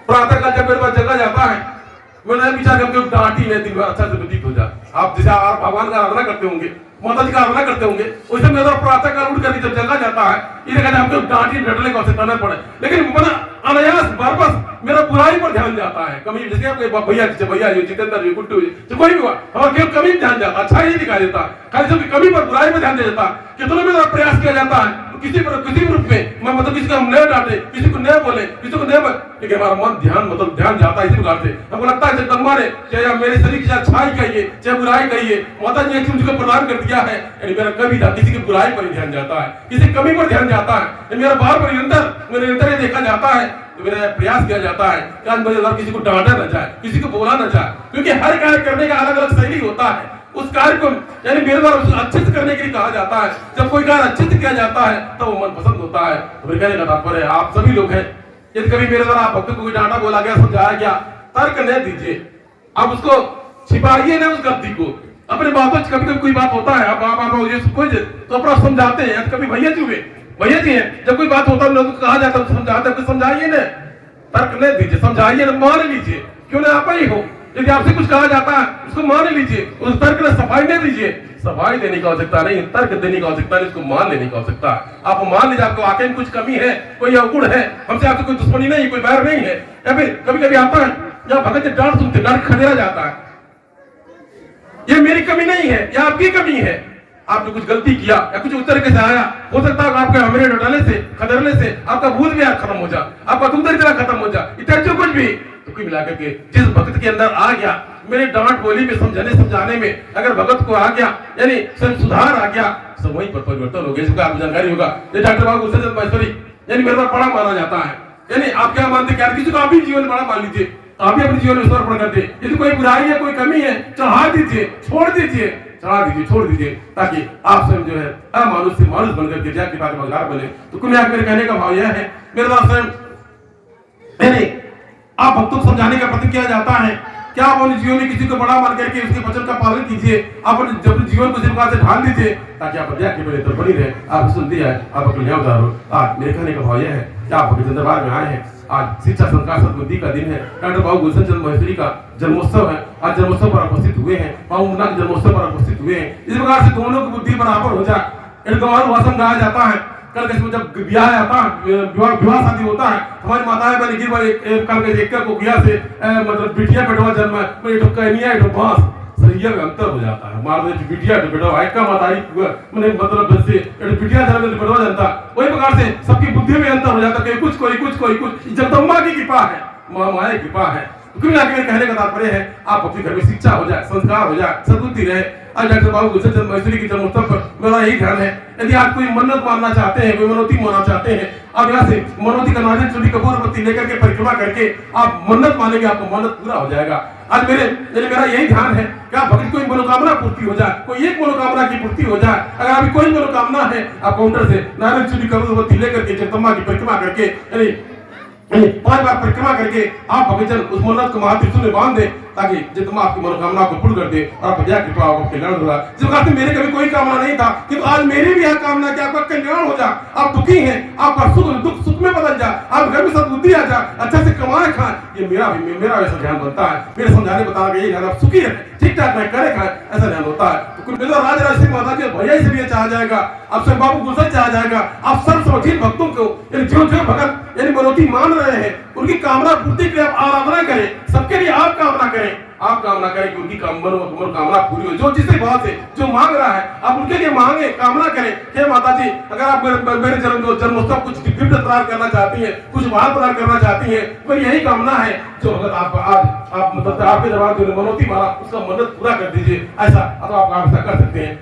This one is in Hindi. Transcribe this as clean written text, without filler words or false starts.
प्रातः काल जब मेरे पास जगह जाता है, मैंने विचार करके डांटी नहीं, दिन भर अच्छा से व्यतीत हो जाए। आप जैसे आप भगवान का आराधना करते होंगे, माता जी का आराधना करते होंगे, वैसे मेरा प्रातः काल उठ कर जब जगह जाता है, ये कहते हमको डांटी डटने का आवश्यकता न पड़े, लेकिन मना अनायास वापस मेरा बुराई पर ध्यान जाता है। कभी जैसे आपके भैया जो जितेंद्र जी, गुड्डू जी, तो कोई भी हुआ, हमारा केवल कमी ध्यान जाता, अच्छा ही दिखाई देता, खाली सबकी कमी पर बुराई पर ध्यान दे देता। कितने मेरा प्रयास किया जाता है किसी रूप में, मैं मतलब किसी को हम न डांटे, किसी को न बोले, किसी को न बोले, लेकिन हमारा मन ध्यान मतलब ध्यान जाता है इसी प्रकार से। हमको लगता है जगदम्बा ने चाहे मेरे शरीर की अच्छाई कहिए चाहे बुराई कहिए, माता जी ने मुझको प्रदान कर दिया है, यानी मेरा कभी किसी की बुराई पर ध्यान जाता है, किसी कमी पर ध्यान जाता है, मेरा बार बार निरंतर ये देखा जाता है, तो मेरा प्रयास किया जाता है कि आज मुझे किसी को डांटा न जाए, किसी को बोला न जाए, क्योंकि हर कार्य करने का अलग अलग शैली होता है। उस कार्य को यानी मेरे द्वारा अच्छे से करने के लिए कहा जाता है। जब कोई कार्य अच्छे से किया जाता है तो वो मन पसंद होता है। तो मेरे कहने का तात्पर्य है, आप सभी लोग हैं, यदि कभी मेरे द्वारा आप भक्त को कोई डांटा बोला गया, समझाया गया, तर्क न दीजिए, आप उसको छिपाइए ना उस गलती को। अपने बातों से कभी कभी कोई बात होता है, तो अपना समझाते हैं। कभी भैया जी हैं, जब कोई बात होता है लोगों को कहा जाता है समझाते हैं, समझाइए ना, तर्क न दीजिए, समझाइए ना, मान लीजिए, क्यों ना आप ही हो। यदि आपसे कुछ कहा जाता है उसको मान लीजिए, उस तर्क ने सफाई नहीं दीजिए, सफाई देने की आवश्यकता नहीं, तर्क देने की आवश्यकता नहीं, उसको मान लेने की आवश्यकता है। आप मान लीजिए आपको वाकई में कुछ कमी है, कोई अवगुण है, हमसे आपसे कोई दुश्मनी नहीं, कोई बैर नहीं है, या फिर कभी कभी आता है जब भगत डांट सुनते डांट खदेड़ा जाता है, ये मेरी कमी नहीं है, यह आपकी कमी है, आपने कुछ गलती किया या कुछ उस तरीके से आया, हो सकता है आपके हमरे डटाने से खदेड़ने से आपका भूल भी खत्म हो जाए, आपका दूसरी खत्म हो जाए, इतना जो कुछ भी तो कुल मिलाकर के जिस भक्त के अंदर आ गया, मेरे डांट बोली में समझाने में अगर भगत को आ गया, यानी सुधार आ गया, तो वहीं पर परिवर्तन हो गया। इसका आपको जानकारी होगा, डॉक्टर बाबू गुलशन महेश्वरी यानी मेरे पास बड़ा माना जाता है। यानी आप क्या मानते हैं, किसी को आप ही जीवन बड़ा मान लीजिए, आप ही अपने जीवन में समर्पण करते, यदि कोई बुराई है कोई कमी है चढ़ा दीजिए, छोड़ दीजिए, चढ़ा दीजिए, छोड़ दीजिए, ताकि आप स्वयं जो है अमानुष से मानुष बनकर के जाके बात मददगार बने। तो कुल मिलाकर मेरे कहने का भाव यह है, मेरे पास स्वयं यानी आप भक्तों को समझाने का प्रयत्न किया जाता है कि आप अपने जीवन में किसी को बड़ा मान करके उसके वचन का पालन कीजिए, आप अपने जीवन को इस प्रकार से ढाल दीजिए ताकि आप अध्यात्म के बेहतर बनी रहे। आप सुनते हैं, आप अपने यहाँ उतारो। आज मेरे कहने का भाव यह है कि आप अपने दरबार में आए हैं, आज शिक्षा संस्कार सद्बुद्धि का दिन है, डॉक्टर बाबू गुलशन चंद्र महेश्वरी का जन्मोत्सव है, आज जन्मोत्सव पर उपस्थित हुए हैं, बाबू मुन्ना के जन्मोत्सव पर उपस्थित हुए हैं। इस प्रकार से दोनों की बुद्धि बराबर हो जाए। भाषण गाया जाता है, कल के जब ब्याह आता है, विवाह शादी होता है, हमारी माताएं बहन गिर कल के एक को किया से मतलब बिटिया बेटवा जन्म है, कोई तो कहनिया है तो बांस सरिया में अंतर हो जाता है। मार दे बिटिया तो बेटवा एक का माताई मैंने मतलब से बिटिया जन्म में बेटवा जनता, वही प्रकार से सबकी बुद्धि में अंतर हो जाता है, कोई कुछ जगदम्बा की कृपा है, माया की कृपा है। कहने का तात्पर्य है आप अपने घर में शिक्षा हो जाए, संस्कार हो जाए, सद्बुद्धि रहे। आज डॉक्टर बाबू गुलशन चंद्र महेश्वरी की जन्मोत्सव पर मेरा यही ध्यान है, यदि आप कोई मन्नत मानना चाहते हैं, कोई मनोती मानना चाहते हैं, आप यहाँ से मनोती का नारियल चूड़ी कपूरबत्ती लेकर के परिक्रमा करके आप मन्नत मानेंगे, आपको मन्नत पूरा हो जाएगा। आज मेरा यही ध्यान है कि आप भक्त कोई मनोकामना पूर्ति हो जाए, कोई एक मनोकामना की पूर्ति हो जाए। अगर अभी कोई मनोकामना है, आप काउंटर से नारियल चूड़ी कपूरबत्ती लेकर के जगदम्बा की परिक्रमा करके 5 बार परिक्रमा करके आप भगवान उस मन्नत को महात्रिशूल में बांध दे, ताकि जितना आपकी मनोकामना को पूर्ण कर दे और आप दया कृपा आपको कल्याण होगा। जिस बात में मेरे कभी कोई कामना नहीं था, किंतु आज मेरी भी यह कामना कि आपका कल्याण हो जाए, आप दुखी हैं, आपका दुख में बदल जाए, आप घर में सद्बुद्धि आ जाए, अच्छा से कमाए खाएं, ये मेरा ऐसा ध्यान बनता है। मेरे समझाने बताना यही ध्यान, आप सुखी रहे, ठीक ठाक में करे खाए, ऐसा ध्यान होता है। तो राज सिंह माता जी भैया से भी चाहा जाएगा, आपसे बाबू गुलशन चाहा जाएगा, आप सर्व समझित भक्तों को जो भगत यानी मनोती मान रहे हैं, उनकी कामना पूर्ति के लिए आप आराधना करें, सबके लिए आप कामना करें कि उनकी कामना पूरी हो। जो जिससे बात है, जो मांग रहा है, आप उनके लिए मांगे, कामना करें। हे माता जी, अगर आप मेरे जन्मोत्सव कुछ गिफ्ट प्रदान करना चाहती हैं, कुछ उपहार प्रदान करना चाहती हैं, तो यही कामना है जो भगत आप मतलब आपके दरबार जो मनोती मारा उसका मन्नत पूरा कर दीजिए, ऐसा आप कर सकते हैं।